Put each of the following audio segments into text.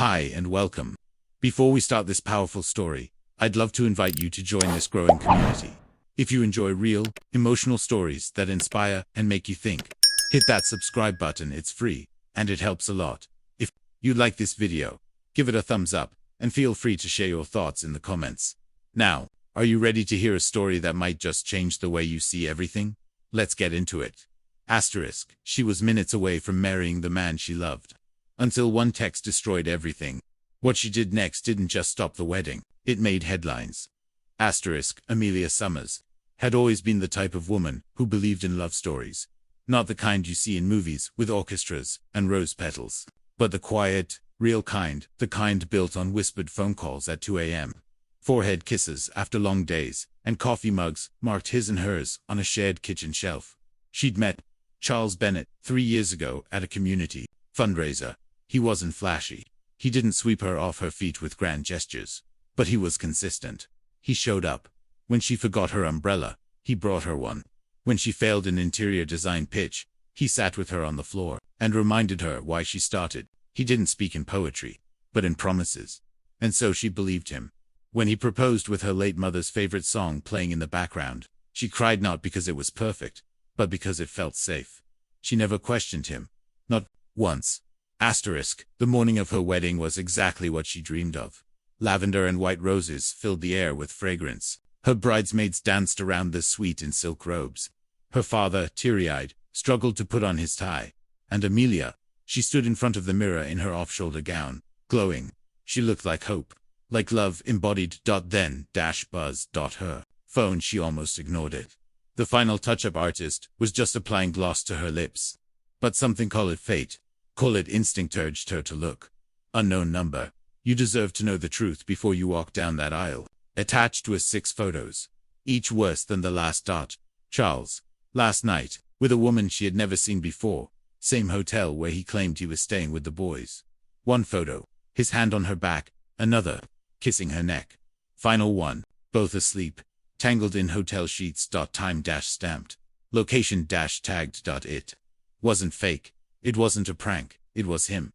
Hi and welcome. Before we start this powerful story, I'd love to invite you to join this growing community. If you enjoy real, emotional stories that inspire and make you think, hit that subscribe button. It's free, and it helps a lot. If you like this video, give it a thumbs up, and feel free to share your thoughts in the comments. Now, are you ready to hear a story that might just change the way you see everything? Let's get into it. She was minutes away from marrying the man she loved. Until one text destroyed everything. What she did next didn't just stop the wedding, it made headlines. Amelia Summers had always been the type of woman who believed in love stories. Not the kind you see in movies with orchestras and rose petals, but the quiet, real kind, the kind built on whispered phone calls at 2 a.m. Forehead kisses after long days, and coffee mugs marked his and hers on a shared kitchen shelf. She'd met Charles Bennett 3 years ago at a community fundraiser. He wasn't flashy. He didn't sweep her off her feet with grand gestures. But he was consistent. He showed up. When she forgot her umbrella, he brought her one. When she failed an interior design pitch, he sat with her on the floor and reminded her why she started. He didn't speak in poetry, but in promises. And so she believed him. When he proposed with her late mother's favorite song playing in the background, she cried not because it was perfect, but because it felt safe. She never questioned him. Not once. The morning of her wedding was exactly what she dreamed of. Lavender and white roses filled the air with fragrance. Her bridesmaids danced around the suite in silk robes. Her father, teary-eyed, struggled to put on his tie. And Amelia, she stood in front of the mirror in her off-shoulder gown, glowing. She looked like hope, like love embodied. Then buzz. Her phone, she almost ignored it. The final touch-up artist was just applying gloss to her lips. But something, call it fate, call it instinct, urged her to look. Unknown number. You deserve to know the truth before you walk down that aisle. Attached was 6 photos, each worse than the last. Charles, last night, with a woman she had never seen before, same hotel where he claimed he was staying with the boys. One photo, his hand on her back, another, kissing her neck. Final one, both asleep, tangled in hotel sheets. Time-stamped, location-tagged. It wasn't fake. It wasn't a prank, it was him.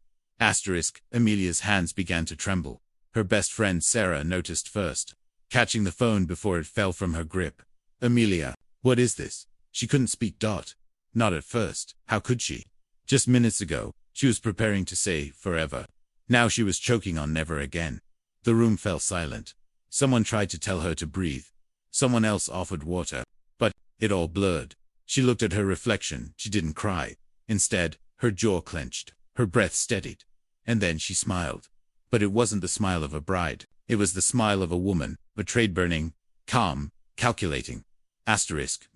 Amelia's hands began to tremble. Her best friend Sarah noticed first, catching the phone before it fell from her grip. Amelia, what is this? She couldn't speak. Not at first. How could she? Just minutes ago, she was preparing to say forever. Now she was choking on never again. The room fell silent. Someone tried to tell her to breathe. Someone else offered water. But it all blurred. She looked at her reflection. She didn't cry. Instead, her jaw clenched, her breath steadied. And then she smiled. But it wasn't the smile of a bride. It was the smile of a woman, betrayed, burning, calm, calculating.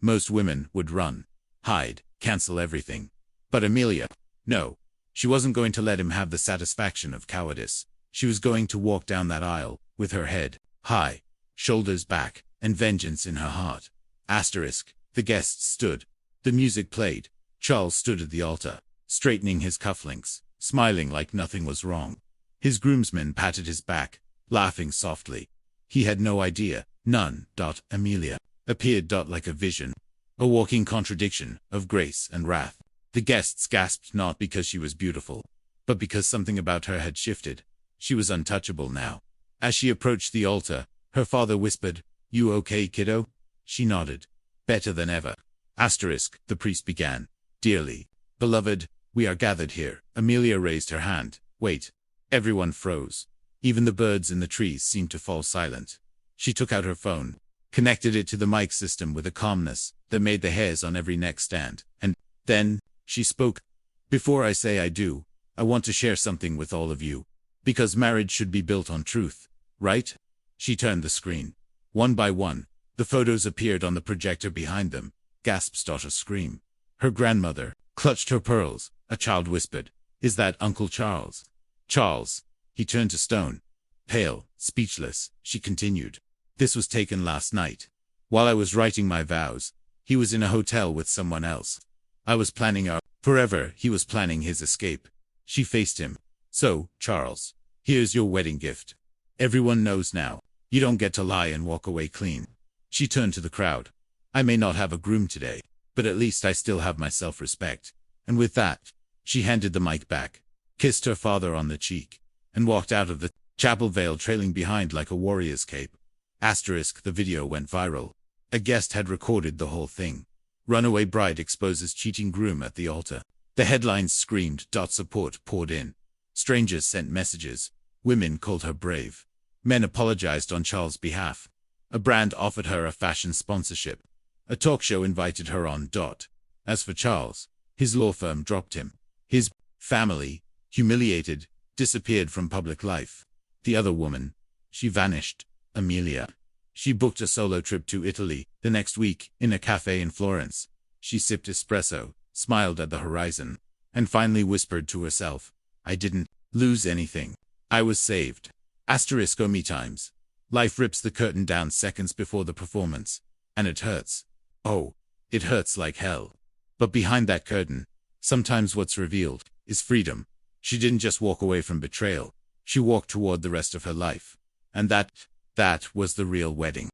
Most women would run, hide, cancel everything. But Amelia, no. She wasn't going to let him have the satisfaction of cowardice. She was going to walk down that aisle, with her head high, shoulders back, and vengeance in her heart. The guests stood. The music played. Charles stood at the altar, straightening his cufflinks, smiling like nothing was wrong. His groomsmen patted his back, laughing softly. He had no idea. None. Amelia appeared like a vision, a walking contradiction of grace and wrath. The guests gasped not because she was beautiful, but because something about her had shifted. She was untouchable now. As she approached the altar, her father whispered, "You okay, kiddo?" She nodded. "Better than ever." The priest began. "Dearly beloved, we are gathered here." Amelia raised her hand. Wait. Everyone froze. Even the birds in the trees seemed to fall silent. She took out her phone, connected it to the mic system with a calmness that made the hairs on every neck stand. And then, she spoke. "Before I say I do, I want to share something with all of you. Because marriage should be built on truth, right?" She turned the screen. One by one, the photos appeared on the projector behind them. Gasps. A scream. Her grandmother clutched her pearls. A child whispered, "Is that Uncle Charles?" "Charles." He turned to stone. Pale, speechless, she continued. "This was taken last night. While I was writing my vows, he was in a hotel with someone else. I was planning our forever. He was planning his escape." She faced him. "So, Charles, here's your wedding gift. Everyone knows now. You don't get to lie and walk away clean." She turned to the crowd. "I may not have a groom today, but at least I still have my self-respect." And with that, she handed the mic back, kissed her father on the cheek, and walked out of the chapel veil trailing behind like a warrior's cape. The video went viral. A guest had recorded the whole thing. Runaway bride exposes cheating groom at the altar. The headlines screamed. Support poured in. Strangers sent messages. Women called her brave. Men apologized on Charles' behalf. A brand offered her a fashion sponsorship. A talk show invited her on. As for Charles, his law firm dropped him. His family, humiliated, disappeared from public life. The other woman, she vanished. Amelia. She booked a solo trip to Italy the next week in a cafe in Florence. She sipped espresso, smiled at the horizon, and finally whispered to herself, "I didn't lose anything. I was saved." Me times. Life rips the curtain down seconds before the performance, and it hurts. Oh, it hurts like hell. But behind that curtain, sometimes what's revealed is freedom. She didn't just walk away from betrayal. She walked toward the rest of her life. And that was the real wedding.